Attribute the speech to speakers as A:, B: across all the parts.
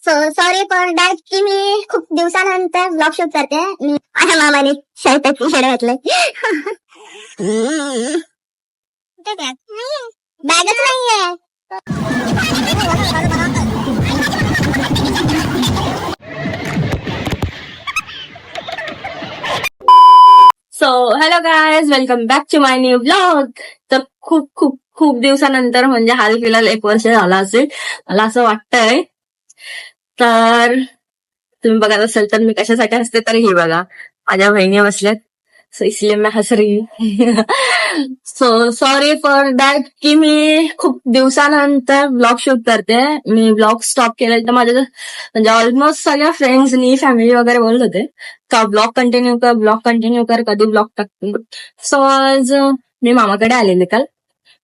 A: Sorry for that की मी खूप दिवसानंतर ब्लॉग शूट करते. मी माझ्या मामाने शर्टाची शेड घातलंय. बॅगच नाहीये.
B: So hello guys, welcome back to my new blog. तर खूप खूप खूप दिवसानंतर म्हणजे हाल फिलहाल 1 वर्ष झाला असेल मला असं वाटतंय. तर तुम्ही बघत असेल तर मी कशासाठी हसते तर हे बघा, माझ्या बहिणी बसल्यात, सो इसलिए मैं हस रही हूँ. सो सॉरी फॉर दॅट की मी खूप दिवसानंतर ब्लॉग शूट करते. मी ब्लॉग स्टॉप केले तर माझ्या म्हणजे ऑलमोस्ट सगळ्या फ्रेंड्सनी फॅमिली वगैरे बोलत होते का ब्लॉग कंटिन्यू कर, कधी ब्लॉग टाकते. सो आज मी मामाकडे आलेले काल.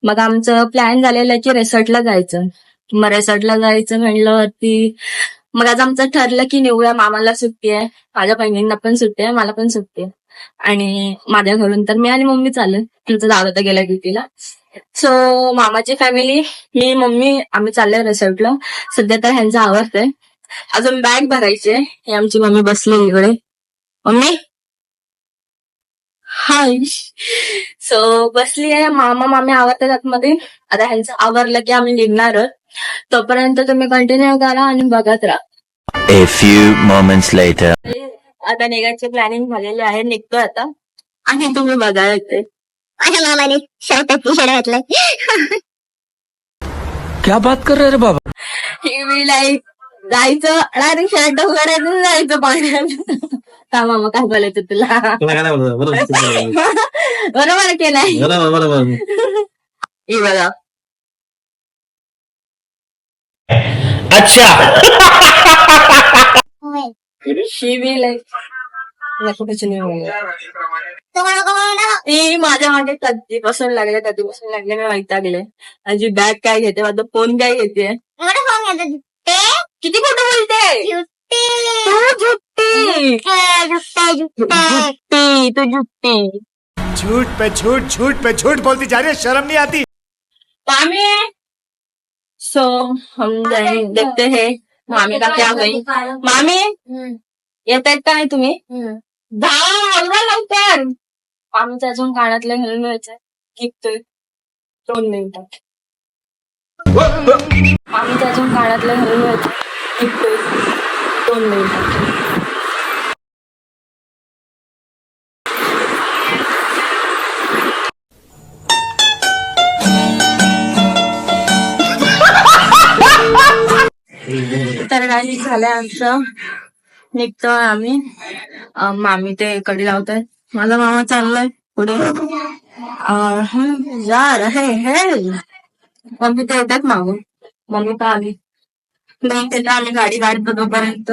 B: मग आमचं प्लॅन झालेलं की रेसॉर्टला जायचं. मग रेसॉर्टला जायचं म्हणल्यावरती मग आज आमचं ठरलं की निवळ्या मामाला सुट्टी आहे, माझ्या बहिणींना पण सुट्टी आहे, मला पण सुट्टी आहे. आणि माझ्या घरून तर मी आणि मम्मी चाललं, तुमचं दादा तर गेला ड्युटीला. सो मामाची फॅमिली, मी मम्मी आम्ही चाललोय रिसॉर्टला. सध्या तर ह्यांचं आवडतंय, अजून बॅग भरायची आहे. ही आमची मम्मी बसली इकडे. मम्मी हाय. सो बसली आहे, मामा मामी आवरतात आतमध्ये. आता ह्यांचं आवरलं की आम्ही निघणार आहोत. तोपर्यंत तुम्ही कंटिन्यू करा आणि बघत राहा.
C: A few moments later.
B: आता निघायचे प्लॅनिंग झालेले आहे, निघतोय आता. आणि तुम्ही बघा येते
A: माझ्या मामाने शर्टाची शेड घातलंय.
C: क्या बात कर रहे रे बाबा?
B: लाईक जायचं डायरेक्ट शर्ट उघडायचं जायचं पाण्यात. का मामा काय बोलायचं तुला? बरोबर केलंय. हे बघा.
C: अच्छा.
B: शिवी लाईक ती माझ्या मागे कधीपासून लागले मी वैतागले. माझी बॅग काय घेते, माझा फोन काय घेते, किती खोटं बोलते तू झुट्टी.
D: झूठ पे झूठ बोलती जा रही है, शर्म नहीं आती.
B: मामी सो हम देखते हैं मामी का क्या होईल. मामी येत आहेत का नाही तुम्ही? धावा लवकर. मामीचं अजून कानातलं घालून व्हायचंय, निघतोय 2 मिनिटात. मामीचं अजून कानातलं घालून व्हायचंय, निघतोय 2 मिनिटात. तर काही झालंय आमचं, निघतोय आम्ही. मामी ते कडी लावताय, माझा मामा चाललाय पुढे. जा रहे हैं. मम्मी ते येतात मागून, मम्मी तर आली नाही त्याला आम्ही गाडी काढतो तोपर्यंत.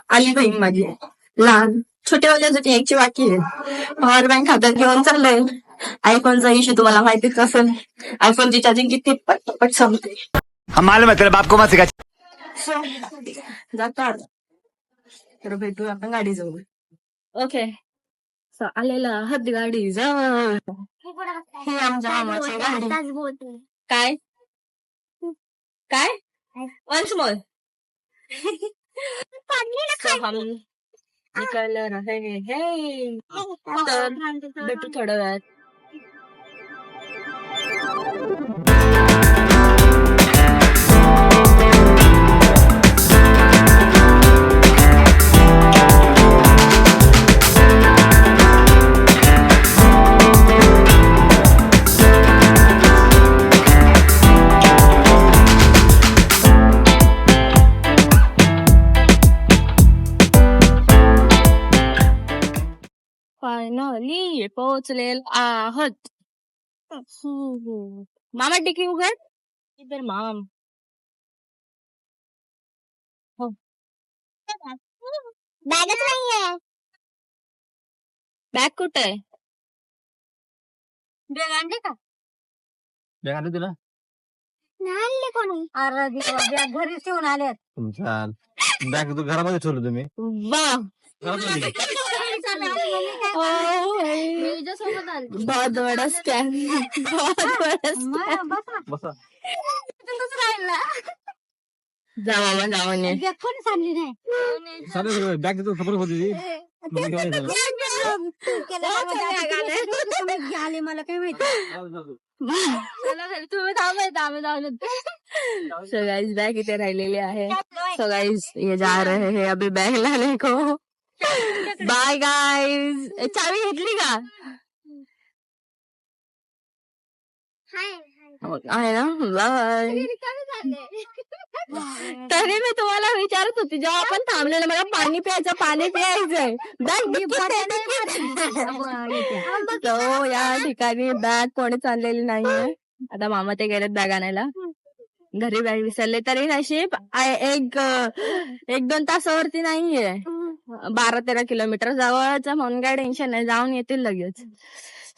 B: आली बहीण माझी लहान, छोट्यावाल्यासाठी यायची बाकी आहे. पॉवर बँक हातात घेऊन चाललंय. आयफोनचा इश्यू तुम्हाला माहितीच असेल, आयफोनची चार्जिंग किती पटपट संपते.
D: हम मालूम है तेरे बाप को मत सिखा.
B: जातात तर भेटू आपण गाडी जवळ. ओके आलेला आहात गाडी जवळ. हे आमच्या मामाची गाडी. काय काय वन्स मोर. हम निकल रहे हैं. तर भेटू थोड्या वेळात. फायनली पोहोचलेल आहोत. मामा टिकी उघड. इधर माम. हो
A: बॅगच नाहीये.
B: बॅग कुठे आहे? बॅग आणली का?
D: बॅग आणली तुला?
A: नाही आणले कोणी.
B: अरे बॅग घरीच ठेवून आल्यात.
D: तुमच्या बॅग तू घरामध्ये ठेवलं तुम्ही?
B: वा बहुत बड़ा स्कॅम.
D: बसा.
B: जा मामा जाऊन ये.
A: कोणीच आणली नाही
E: बॅग देतो खबर होती
A: आले मला काय माहिती
B: तुम्ही थांबायचं आम्ही जाऊन. सो गाइस बॅग इथे राहिलेली आहे. सो गाइस ये जा रहे हैं अभी बॅग लाने को. Bye guys. चावी घेतली का? आहे ना. बाय. तरी मी तुम्हाला विचारत होती जेव्हा आपण थांबलेलं मला पाणी प्यायचंय. तो या ठिकाणी बॅग कोणीच आणलेली नाहीये. आता मामा ते गेलेत बॅग आणायला. घरी बॅग विसरले तरी नशीब 1-2 तासावरती नाहीये. 12-13 किलोमीटर जवळचं म्हणून काय टेन्शन नाही. जाऊन येतील लगेच.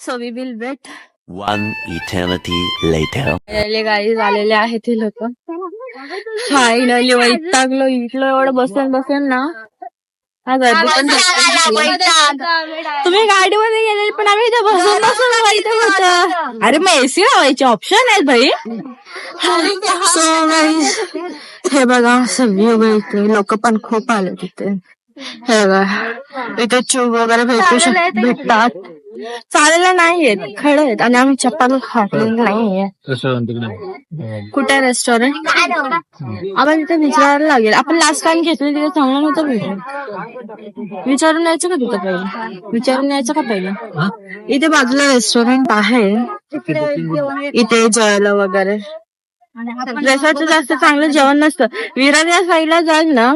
B: So we will wait.
C: One eternity later.
B: गाडी आलेले आहेत ते लोक. फायनली वैतागलो इथलं एवढं बसून ना. तुम्ही गाडीमध्ये गेले पण आम्ही इथे बसून वैताग होत. अरे मग एसी लावायचे ऑप्शन आहेत भाई. हे बघा सगळे इथे लोक पण खूप आले तिथे. हे बघा इथे चूब वगैरे भेटतात. चालेला नाहीयेत खडे आहेत आणि आम्ही चप्पल घातलेली नाहीये. कुठे रेस्टॉरंट आपण तिथे विचारायला लागेल. आपण लास्ट टाइम घेतलं तिथे चांगलं नव्हतं भेटलं. विचारून यायचं का तिथं पहिलं? विचारून यायचं का पहिलं? इथे बाजूला रेस्टॉरंट आहे इथे जेवायला वगैरे. रेस्टॉरंटचं जास्त चांगलं जेवण नसतं. विरार या साईडला जाईल ना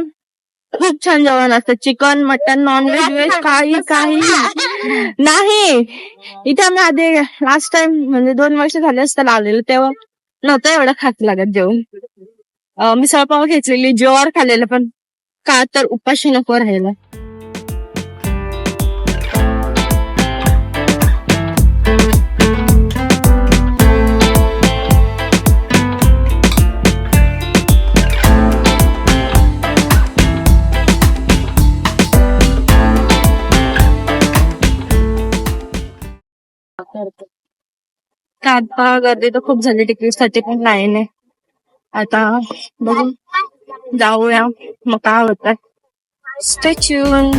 B: खूप छान जेवण असतं. चिकन मटन नॉनव्हेज व्हेज काही नाही. इथे आम्ही आधी लास्ट टाइम म्हणजे 2 वर्ष झाले असतं लावलेलं तेव्हा नव्हतं एवढं खास लागत जेवण. मिसळपाव घेतलेली ज्वार खाल्लेलं पण का तर उपाशी नको राहायला. आता गर्दी तर खूप झाली. तिकीट साठी पण लाईन आहे. आता बघू जाऊया मग काय होत. Stay tune.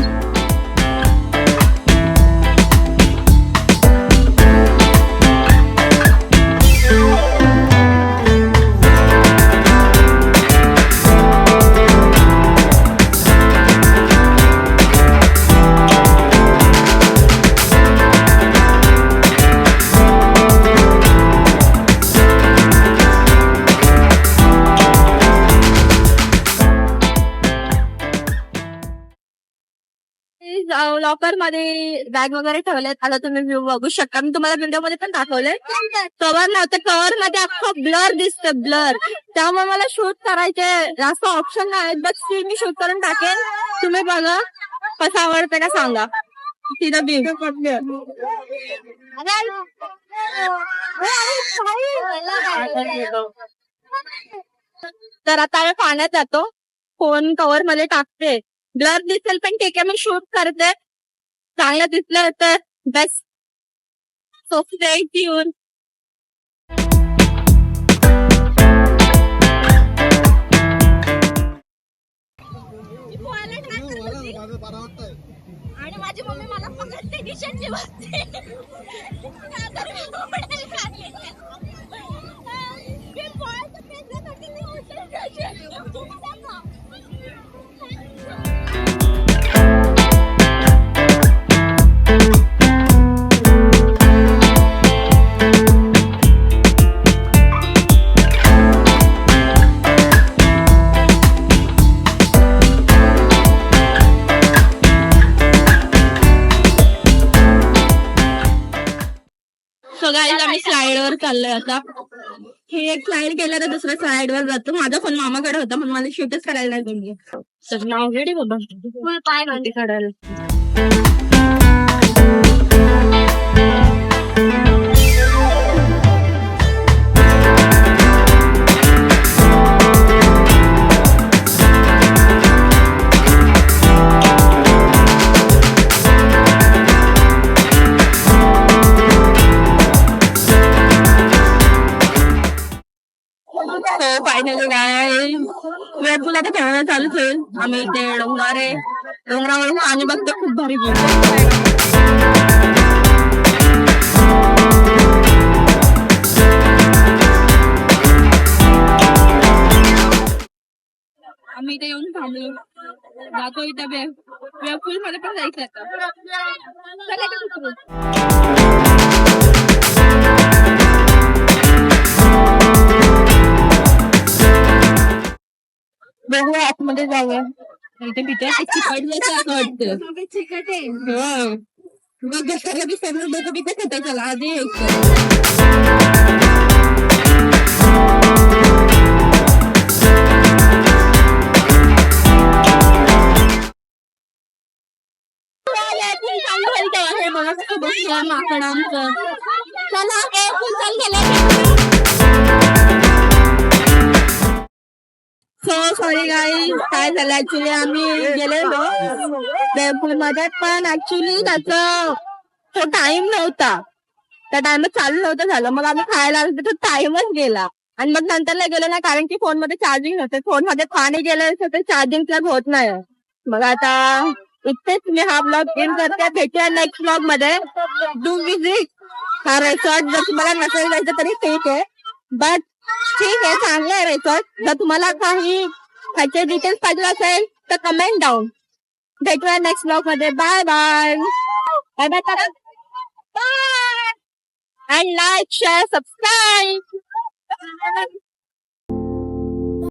B: लॉकर मध्ये बॅग वगैरे ठेवलेत. आता तुम्ही व्ह्यू बघू शकता. मी तुम्हाला व्हिडिओ मध्ये पण दाखवले. कव्हर नव्हतं. कव्हर मध्ये अख्खं ब्लर दिसतं ब्लर. त्यामुळे मला शूट करायचे जास्त ऑप्शन नाही. बट स्टिल मी शूट करून टाकेन. तुम्ही बघा कसं आवडतं का सांगा. तिथं बी तर आता आम्ही पाण्यात जातो. फोन कव्हर मध्ये टाकते. ब्लर दिसेल पण ठीक आहे. मी शूट करते. चांगलं दिसलं तर बेस्ट. So stay tune. आणि माझी मम्मी मला पकडते किशनची बसते. आम्ही स्लाइड वर चाललोय आता. हे एक स्लाइड केलं तर दुसऱ्या स्लाइड वर जातो. माझा फोन मामाकडे होता म्हणून मला शूटच करायला नाही जमली. तर नाव रेडी बाबा पाय नव्हती काढायला. फायनली वेळपूल आता खेळायला चालूच होईल. आम्ही इथे डोंगरावरून पाणी बघतो, खूप भारी view. आम्ही इथे येऊन थांबलो, जातो इथे वेळपूल मध्ये पण जायचं आता. चला इथे उतरू. बघूया आतमध्ये जाऊया. इथे तिथे चिकटलं असं वाटतं. चिकट आहे. हो. मग घसरलं की समोर डोकं बिकट होतं. चला आधी यायचं. हे बघा कसं बसलं माकड आमचं. चला चल गेलं. सो सॉरी गाई, काय झालं ऍक्च्युली आम्ही गेलेलो वेळपूल मध्ये, पण ऍक्च्युली त्याचं तो टाइम नव्हता. त्या टाइमात चालू नव्हतं झालं. मग आम्ही खायला आलो तो टाइमच गेला. आणि मग नंतरला गेलो ना, कारण की फोन मध्ये चार्जिंग नव्हते. फोन मध्ये पाणी गेलं तर चार्जिंग प्लग होत नाही. मग आता इथेच मी हा ब्लॉग एंड करते. भेटूया नेक्स्ट ब्लॉग मध्ये. डू विजिट हा रिसॉर्ट. जर तुम्हाला नसेल जायचं तरी ठीक आहे, बट ठीक आहे, चांगलं आहे रिसॉर्ट. जर तुम्हाला काही त्याचे डिटेल्स पाहिजे असेल तर कमेंट डाऊन. भेटूया नेक्स्ट ब्लॉग मध्ये. Bye bye. बाय बाय करा. Bye. And like share subscribe.